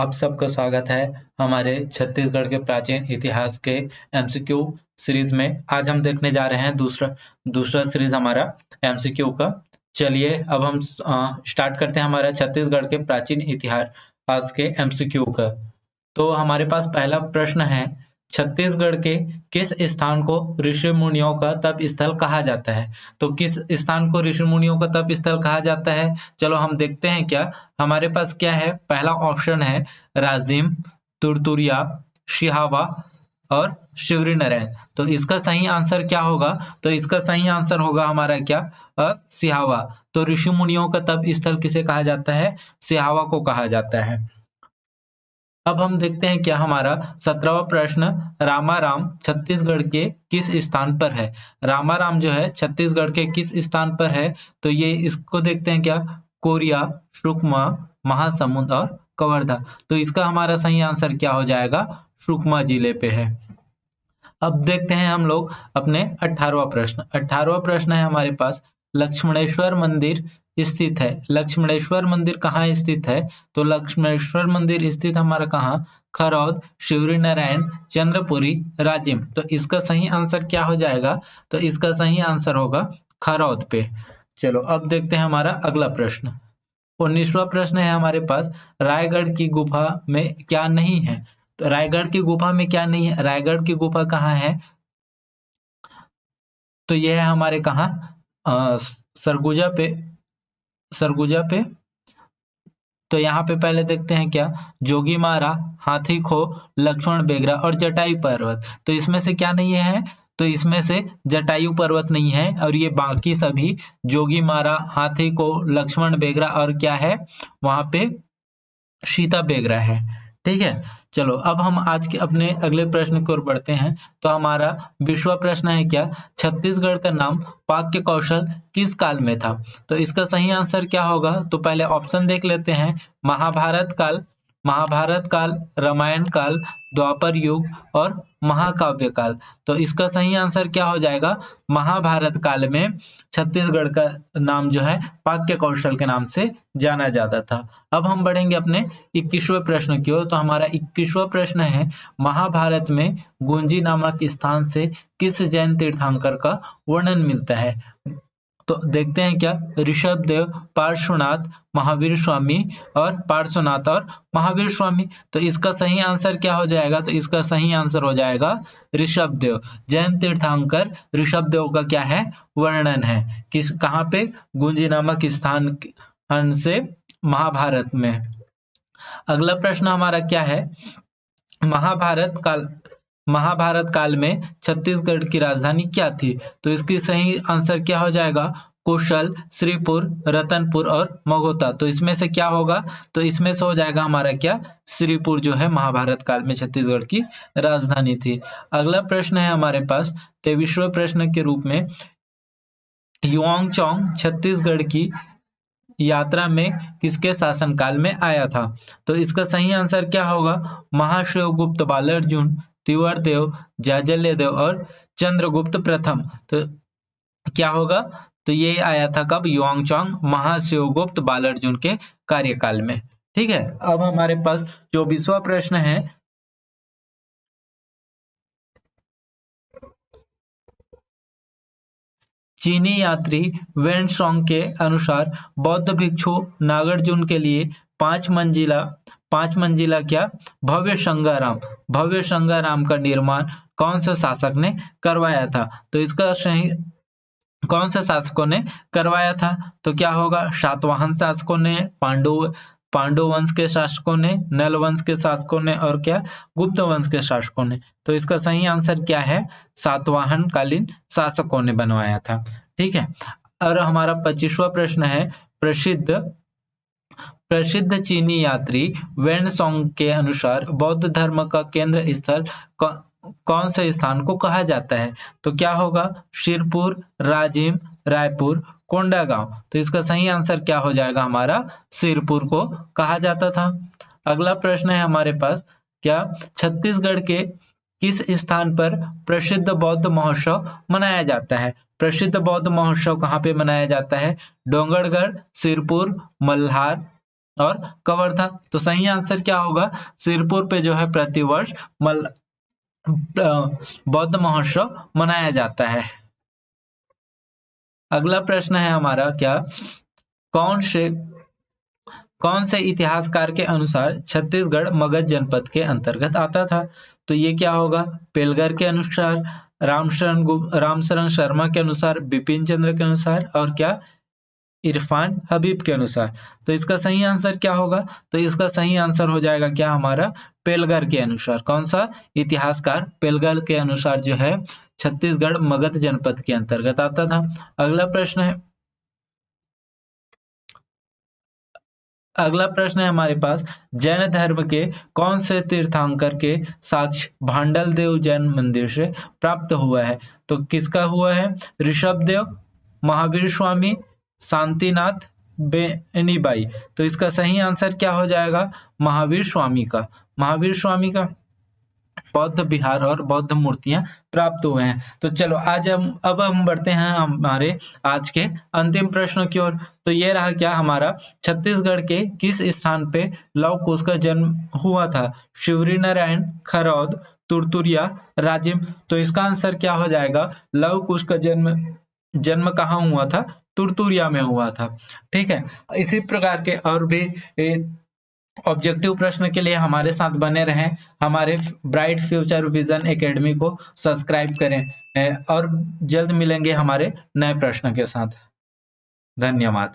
आप सबका स्वागत है हमारे छत्तीसगढ़ के प्राचीन इतिहास के एमसीक्यू सीरीज में। आज हम देखने जा रहे हैं दूसरा सीरीज हमारा एमसीक्यू का। चलिए अब हम स्टार्ट करते हैं हमारा छत्तीसगढ़ के प्राचीन इतिहास के एमसीक्यू का। तो हमारे पास पहला प्रश्न है, छत्तीसगढ़ के किस स्थान को ऋषि मुनियों का तप स्थल कहा जाता है? तो किस स्थान को ऋषि मुनियों का तप स्थल कहा जाता है? चलो हम देखते हैं क्या हमारे पास क्या है। पहला ऑप्शन है राजिम, तुरतुरिया, सिहावा और शिवरीनारायण। तो इसका सही आंसर क्या होगा? तो इसका सही आंसर होगा हमारा क्या, सिहावा। तो ऋषि मुनियों का तप स्थल किसे कहा जाता है? सिहावा को कहा जाता है। अब हम देखते हैं क्या हमारा 17वां प्रश्न, रामाराम छत्तीसगढ़ के किस स्थान पर है? रामाराम जो है छत्तीसगढ़ के किस स्थान पर है? तो ये इसको देखते हैं क्या, कोरिया, सुकमा, महासमुंद और कवर्धा। तो इसका हमारा सही आंसर क्या हो जाएगा? सुकमा जिले पे है। अब देखते हैं हम लोग अपने 18वां प्रश्न। 18वां प्रश्न है हमारे पास, लक्ष्मणेश्वर मंदिर स्थित है। लक्ष्मणेश्वर मंदिर कहाँ स्थित है? तो लक्ष्मणेश्वर मंदिर स्थित हमारा कहाँ? खरौद, शिवरीनारायण, चंद्रपुरी, राजिम। तो इसका सही आंसर क्या हो जाएगा? तो इसका सही आंसर होगा खरौद पे। चलो अब देखते हैं हमारा अगला प्रश्न। 19वां प्रश्न है हमारे पास, रायगढ़ की गुफा में क्या नहीं है? तो रायगढ़ की गुफा में क्या नहीं है? रायगढ़ की गुफा कहाँ है? तो यह है हमारे कहाँ, सरगुजा पे। सरगुजा पे। तो यहाँ पे पहले देखते हैं क्या, जोगी मारा, हाथी खो, लक्ष्मण बेगरा और जटायु पर्वत। तो इसमें से क्या नहीं है? तो इसमें से जटायु पर्वत नहीं है, और ये बाकी सभी जोगी मारा, हाथी को, लक्ष्मण बेगरा और क्या है वहां पे, सीता बेगरा है। ठीक है, चलो अब हम आज के अपने अगले प्रश्न की ओर बढ़ते हैं। तो हमारा 20वां प्रश्न है क्या, छत्तीसगढ़ का नाम पाक्य कौशल किस काल में था? तो इसका सही आंसर क्या होगा? तो पहले ऑप्शन देख लेते हैं, महाभारत काल, महाभारत काल, रामायण काल, द्वापर युग और महाकाव्य काल। तो इसका सही आंसर क्या हो जाएगा? महाभारत काल में छत्तीसगढ़ का नाम जो है पाक्य कौशल के नाम से जाना जाता था। अब हम बढ़ेंगे अपने 21वें प्रश्न की ओर। तो हमारा 21वां प्रश्न है, महाभारत में गुंजी नामक स्थान से किस जैन तीर्थंकर का वर्णन मिलता है? तो देखते हैं क्या, ऋषभ देव, पार्श्वनाथ, महावीर स्वामी और पार्श्वनाथ और महावीर स्वामी। तो इसका सही आंसर क्या हो जाएगा? तो इसका सही आंसर हो जाएगा ऋषभ देव। जैन तीर्थंकर ऋषभ देव का क्या है, वर्णन है। किस कहाँ पे? गुंजी नामक स्थान से महाभारत में। अगला प्रश्न हमारा क्या है, महाभारत काल में छत्तीसगढ़ की राजधानी क्या थी? तो इसकी सही आंसर क्या हो जाएगा? कुशल, श्रीपुर, रतनपुर और मगोता। तो इसमें से क्या होगा? तो इसमें से हो जाएगा हमारा क्या, श्रीपुर जो है महाभारत काल में छत्तीसगढ़ की राजधानी थी। अगला प्रश्न है हमारे पास 23वें प्रश्न के रूप में, युआंगचौंग छत्तीसगढ़ की यात्रा में किसके शासनकाल में आया था? तो इसका सही आंसर क्या होगा? महाशिवगुप्त बालार्जुन, तिवरदेव, जाजल्यदेव और चंद्रगुप्त प्रथम। तो क्या होगा? तो ये आया था कब? युआंगचौंग महाशिवगुप्त बालार्जुन के कार्यकाल में। ठीक है, अब हमारे पास 24वां प्रश्न है, चीनी यात्री वेनसोंग के अनुसार बौद्ध भिक्षु नागार्जुन के लिए पांच मंजिला क्या, भव्य संगाराम का निर्माण कौन से शासक ने करवाया था? तो इसका सही, कौन से शासकों ने करवाया था? तो क्या होगा? सातवाहन शासकों ने, पांडु वंश के शासकों ने, नल वंश के शासकों ने और क्या, गुप्त वंश के शासकों ने। तो इसका सही आंसर क्या है? सातवाहन कालीन शासकों ने बनवाया था। ठीक है, और हमारा 25वां प्रश्न है, प्रसिद्ध चीनी यात्री वेनसोंग के अनुसार बौद्ध धर्म का केंद्र स्थल कौन से स्थान को कहा जाता है? तो क्या होगा? शिरपुर, राजिम, रायपुर, कोंडागांव। तो इसका सही आंसर क्या हो जाएगा हमारा? सिरपुर को कहा जाता था। अगला प्रश्न है हमारे पास, क्या छत्तीसगढ़ के किस स्थान पर प्रसिद्ध बौद्ध महोत्सव मनाया जाता है? प्रसिद्ध बौद्ध महोत्सव कहाँ पे मनाया जाता है? डोंगरगढ़, सिरपुर, मल्हार, और कवर्धा। तो सही आंसर क्या होगा? सिरपुर पे जो है प्रतिवर्ष बौद्ध महोत्सव मनाया जाता है। अगला प्रश्न है हमारा क्या, कौन से कौन से इतिहासकार के अनुसार छत्तीसगढ़ मगध जनपद के अंतर्गत आता था? तो ये क्या होगा? पेलगर के अनुसार, रामशरण शर्मा के अनुसार, बिपिन चंद्र के अनुसार, और क्या, इरफान हबीब के अनुसार। तो इसका सही आंसर क्या होगा? तो इसका सही आंसर हो जाएगा क्या हमारा? पेलगर के अनुसार। कौन सा इतिहासकार? पेलगर के अनुसार जो है छत्तीसगढ़ मगध जनपद के अंतर्गत आता था। अगला प्रश्न है हमारे पास, जैन धर्म के कौन से तीर्थंकर के साक्ष्य भांडल देव जैन मंदिर से प्राप्त हुआ है? तो किसका हुआ है? ऋषभ देव, महावीर स्वामी, शांतिनाथ, बेनीबाई। तो इसका सही आंसर क्या हो जाएगा? महावीर स्वामी का। महावीर स्वामी का बौद्ध विहार और बौद्ध मूर्तियां प्राप्त हुए हैं। तो चलो अब हम बढ़ते हैं हमारे आज के अंतिम प्रश्नों की ओर। तो ये रहा क्या हमारा, छत्तीसगढ़ के किस स्थान पे लव कुश का जन्म हुआ था? शिवरी नारायण, खरौद, तुरतुरिया, राजिम। तो इसका आंसर क्या हो जाएगा? लव कुश का जन्म जन्म कहाँ हुआ था? तुरतुरिया में हुआ था। ठीक है, इसी प्रकार के और भी ऑब्जेक्टिव प्रश्न के लिए हमारे साथ बने रहें। हमारे ब्राइट फ्यूचर विजन एकेडमी को सब्सक्राइब करें और जल्द मिलेंगे हमारे नए प्रश्न के साथ। धन्यवाद।